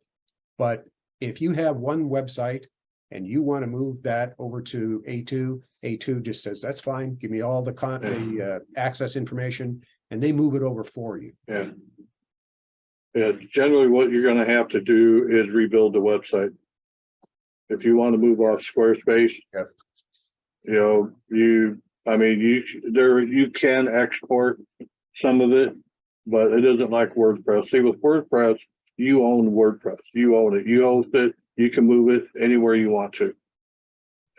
[SPEAKER 1] But if you have one website and you want to move that over to A2, A2 just says, that's fine. Give me all the access information, and they move it over for you.
[SPEAKER 2] Yeah. Yeah, generally what you're going to have to do is rebuild the website. If you want to move off Squarespace,
[SPEAKER 1] Yep.
[SPEAKER 2] You know, you can export some of it, but it isn't like WordPress. See, with WordPress, you own WordPress. You own it. You host it. You can move it anywhere you want to,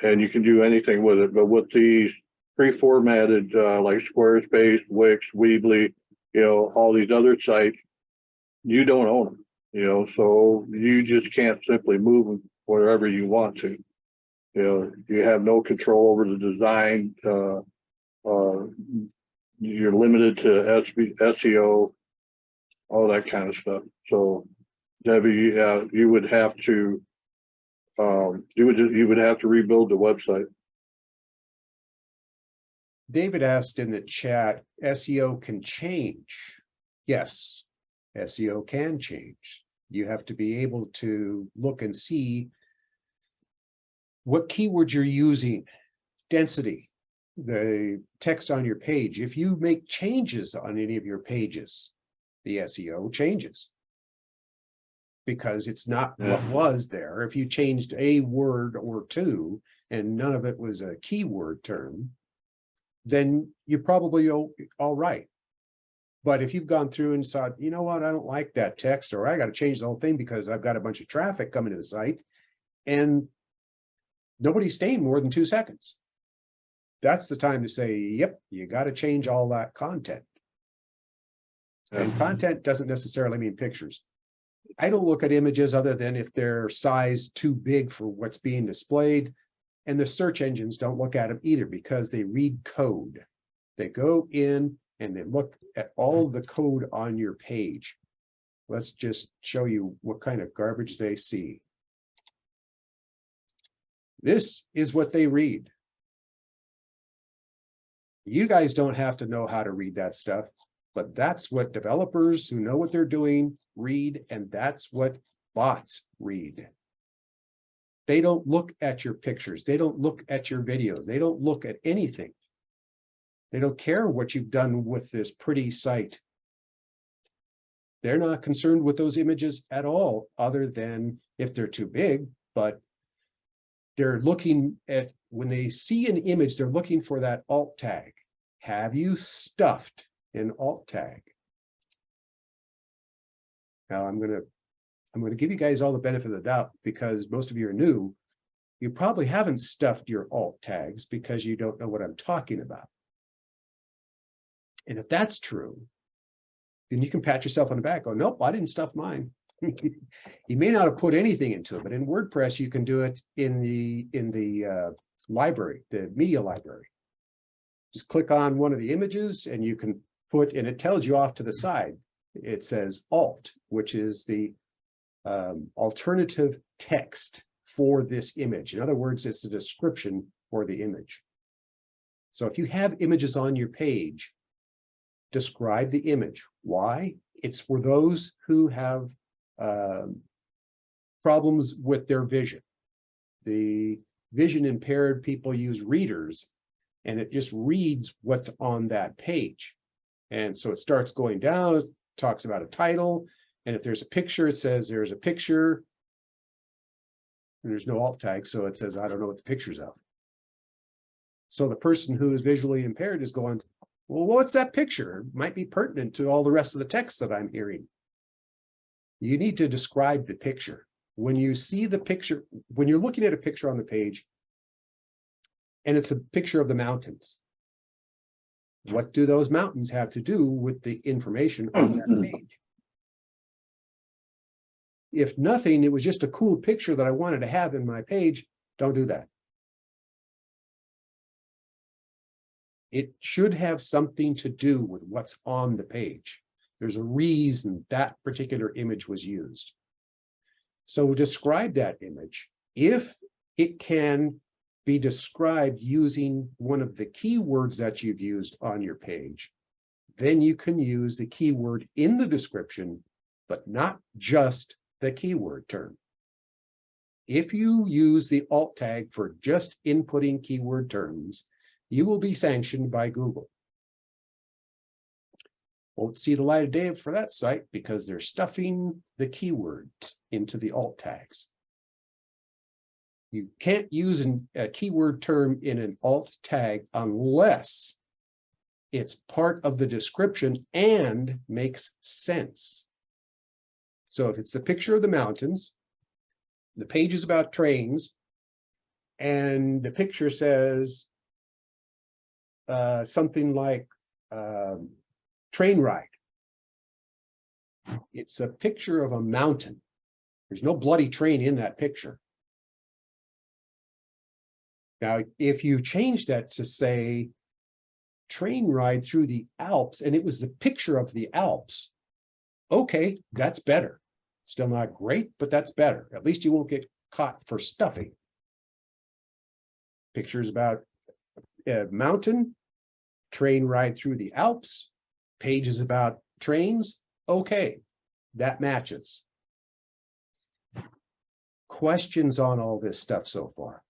[SPEAKER 2] and you can do anything with it. But with these pre-formatted like Squarespace, Wix, Weebly, all these other sites, you don't own them. So you just can't simply move them wherever you want to. You have no control over the design. You're limited to SEO, all that kind of stuff. So, Debbie, you would have to you would have to rebuild the website.
[SPEAKER 1] David asked in the chat, SEO can change. Yes, SEO can change. You have to be able to look and see what keywords you're using, density, the text on your page. If you make changes on any of your pages, the SEO changes because it's not what was there. If you changed a word or two and none of it was a keyword term, then you're probably all right. But if you've gone through and said, you know what, I don't like that text, or I got to change the whole thing because I've got a bunch of traffic coming to the site and nobody's staying more than 2 seconds, that's the time to say, yep, you got to change all that content. And content doesn't necessarily mean pictures. I don't look at images other than if they're size too big for what's being displayed. And the search engines don't look at them either because they read code. They go in and they look at all the code on your page. Let's just show you what kind of garbage they see. This is what they read. You guys don't have to know how to read that stuff, but that's what developers who know what they're doing read, and that's what bots read. They don't look at your pictures. They don't look at your videos. They don't look at anything. They don't care what you've done with this pretty site. They're not concerned with those images at all, other than if they're too big, but they're looking at, when they see an image, they're looking for that alt tag. Have you stuffed an alt tag? Now I'm going to give you guys all the benefit of the doubt because most of you are new. You probably haven't stuffed your alt tags because you don't know what I'm talking about. And if that's true, then you can pat yourself on the back. Go, nope, I didn't stuff mine. You may not have put anything into it, but in WordPress, you can do it in the library, the media library. Just click on one of the images and you can put, and it tells you off to the side. It says alt, which is the alternative text for this image. In other words, it's the description for the image. So if you have images on your page, describe the image. Why? It's for those who have problems with their vision. The vision impaired people use readers, and it just reads what's on that page. And so it starts going down, talks about a title, and if there's a picture, it says there's a picture. And there's no alt tag, so it says, I don't know what the picture's of. So the person who is visually impaired is going, well, what's that picture? It might be pertinent to all the rest of the text that I'm hearing. You need to describe the picture. When you see the picture, when you're looking at a picture on the page, and it's a picture of the mountains, what do those mountains have to do with the information on that page? If nothing, it was just a cool picture that I wanted to have in my page, don't do that. It should have something to do with what's on the page. There's a reason that particular image was used. So describe that image. If it can be described using one of the keywords that you've used on your page, then you can use the keyword in the description, but not just the keyword term. If you use the alt tag for just inputting keyword terms, you will be sanctioned by Google. Won't see the light of day for that site because they're stuffing the keywords into the alt tags. You can't use a keyword term in an alt tag unless it's part of the description and makes sense. So if it's the picture of the mountains, the page is about trains, and the picture says something like train ride. It's a picture of a mountain. There's no bloody train in that picture. Now, if you change that to say train ride through the Alps, and it was the picture of the Alps, okay, that's better. Still not great, but that's better. At least you won't get caught for stuffing. Pictures about a mountain, train ride through the Alps, pages about trains, okay, that matches. Questions on all this stuff so far?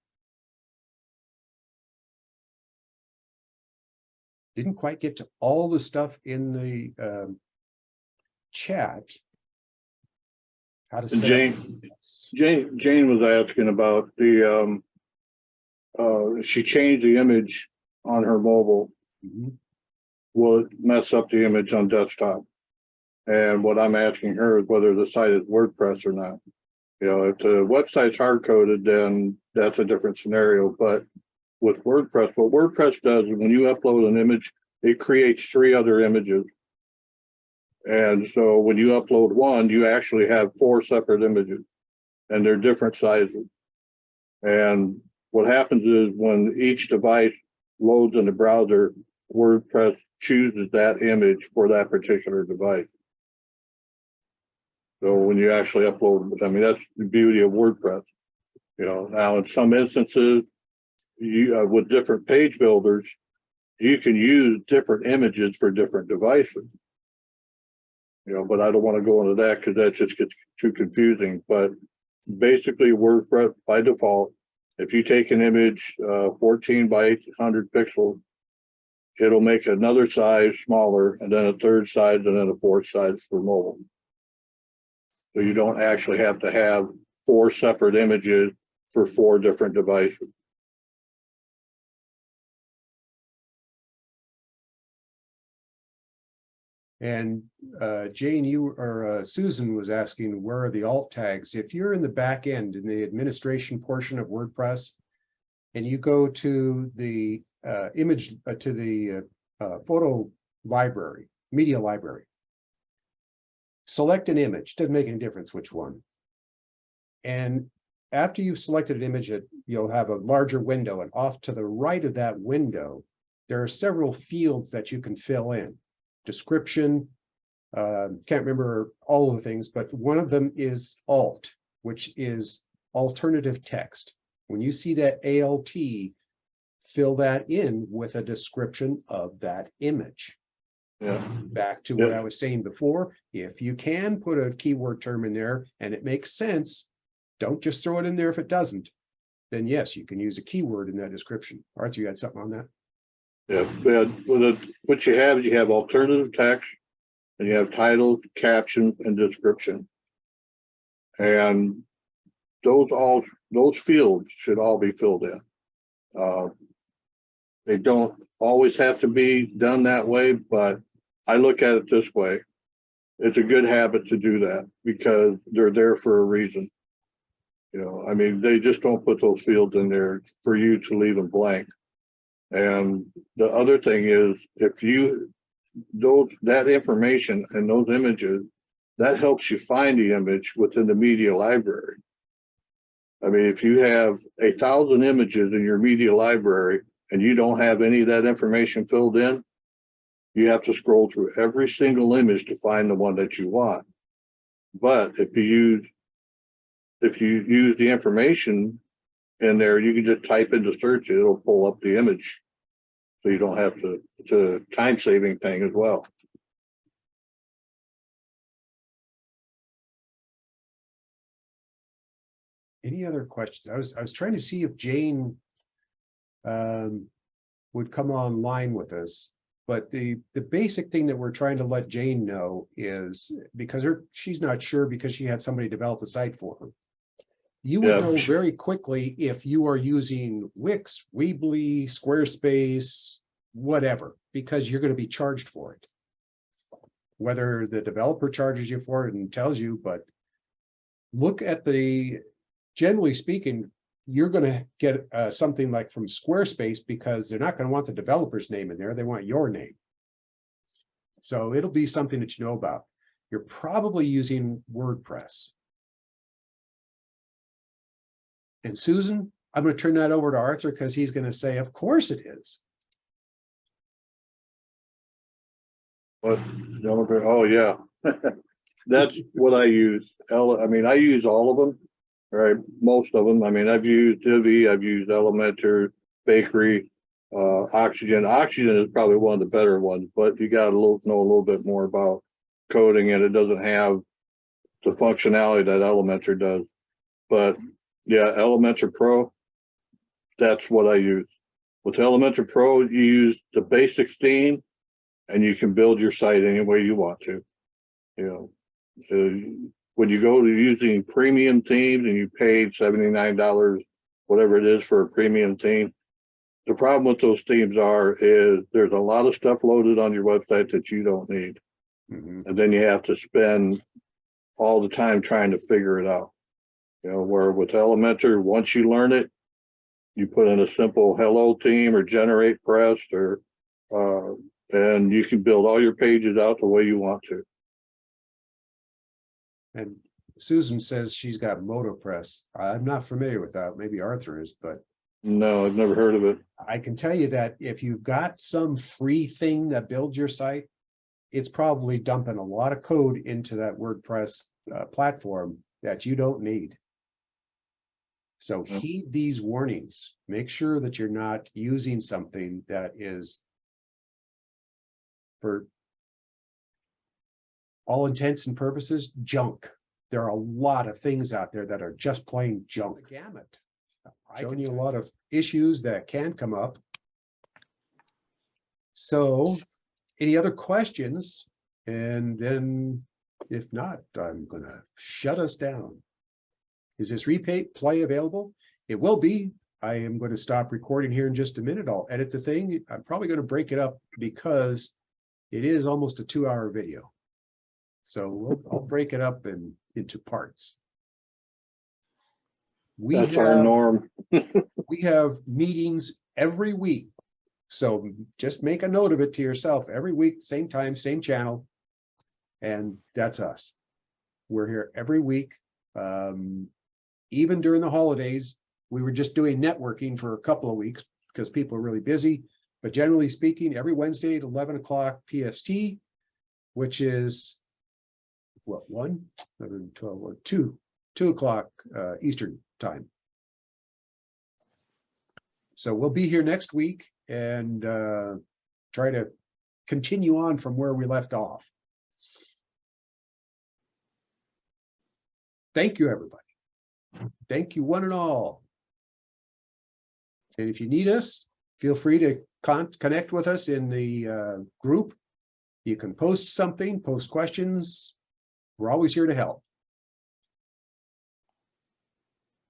[SPEAKER 1] Didn't quite get to all the stuff in the chat. How to set
[SPEAKER 2] Jane was asking about the she changed the image on her mobile. Will it mess up the image on desktop? And what I'm asking her is whether the site is WordPress or not. You know, if the website's hard coded, then that's a different scenario. But with WordPress, what WordPress does is when you upload an image, it creates 3 other images. And so when you upload one, you actually have 4 separate images and they're different sizes. And what happens is when each device loads in the browser, WordPress chooses that image for that particular device. So when you actually upload, I mean, that's the beauty of WordPress. You know, now in some instances, you with different page builders, you can use different images for different devices. You know, but I don't want to go into that because that just gets too confusing. But basically, WordPress by default, if you take an image 14 by 800 pixels, it'll make another size smaller, and then a third size, and then a fourth size for mobile. So you don't actually have to have 4 separate images for 4 different devices.
[SPEAKER 1] And Jane, you or Susan was asking, where are the alt tags? If you're in the back end in the administration portion of WordPress, and you go to the image to the photo library, media library, select an image. Doesn't make any difference which one. And after you've selected an image, you'll have a larger window, and off to the right of that window, there are several fields that you can fill in. Description, can't remember all of the things, but one of them is alt, which is alternative text. When you see that ALT, fill that in with a description of that image.
[SPEAKER 2] Yeah.
[SPEAKER 1] Back to what I was saying before, if you can put a keyword term in there and it makes sense, don't just throw it in there if it doesn't. Then yes, you can use a keyword in that description. Arthur, you had something on that?
[SPEAKER 2] Yeah, what you have is you have alternative text, and you have titles, captions, and description. And those fields should all be filled in. They don't always have to be done that way, but I look at it this way. It's a good habit to do that because they're there for a reason. You know, I mean, they just don't put those fields in there for you to leave them blank. And the other thing is, if that information and those images, that helps you find the image within the media library. I mean, if you have 1,000 images in your media library and you don't have any of that information filled in, you have to scroll through every single image to find the one that you want. But if you use the information in there, you can just type into search, it'll pull up the image. So you don't have to, it's a time saving thing as well.
[SPEAKER 1] Any other questions? I was trying to see if Jane would come online with us, but the basic thing that we're trying to let Jane know is, because she's not sure because she had somebody develop a site for her. You would know very quickly if you are using Wix, Weebly, Squarespace, whatever, because you're going to be charged for it. Whether the developer charges you for it and tells you, but look at generally speaking, you're going to get something like from Squarespace because they're not going to want the developer's name in there. They want your name. So it'll be something that you know about. You're probably using WordPress. And Susan, I'm going to turn that over to Arthur because he's going to say, of course it is.
[SPEAKER 2] What? Oh, yeah. That's what I use. I mean, I use all of them, right? Most of them. I mean, I've used Divi, I've used Elementor, Bakery, Oxygen. Oxygen is probably one of the better ones, but you got to know a little bit more about coding, and it doesn't have the functionality that Elementor does. But yeah, Elementor Pro, that's what I use. With Elementor Pro, you use the basic theme, and you can build your site any way you want to. You know, when you go to using premium themes and you paid $79, whatever it is for a premium theme, the problem with those themes is there's a lot of stuff loaded on your website that you don't need. Mm-hmm. And then you have to spend all the time trying to figure it out. You know, where with Elementor, once you learn it, you put in a simple hello theme or generate press, or and you can build all your pages out the way you want to.
[SPEAKER 1] And Susan says she's got MotoPress. I'm not familiar with that. Maybe Arthur is, but
[SPEAKER 2] No, I've never heard of it.
[SPEAKER 1] I can tell you that if you've got some free thing that builds your site, it's probably dumping a lot of code into that WordPress platform that you don't need. So
[SPEAKER 2] Yep.
[SPEAKER 1] heed these warnings. Make sure that you're not using something that is, for all intents and purposes, junk. There are a lot of things out there that are just plain junk. The gamut. Showing you a lot of issues that can come up. So, any other questions? And then, if not, I'm gonna shut us down. Is this replay available? It will be. I am going to stop recording here in just a minute. I'll edit the thing. I'm probably going to break it up because it is almost a 2-hour video. So I'll break it up into parts.
[SPEAKER 2] That's our norm.
[SPEAKER 1] We have meetings every week. So just make a note of it to yourself every week, same time, same channel. And that's us. We're here every week. Even during the holidays, we were just doing networking for a couple of weeks because people are really busy. But generally speaking, every Wednesday at 11 o'clock PST, which is what, 1, 11, 12, or 2 o'clock Eastern time. So we'll be here next week and try to continue on from where we left off. Thank you, everybody. Thank you, one and all. And if you need us, feel free to connect with us in the group. You can post something, post questions. We're always here to help.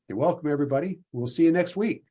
[SPEAKER 1] You're welcome, everybody. We'll see you next week.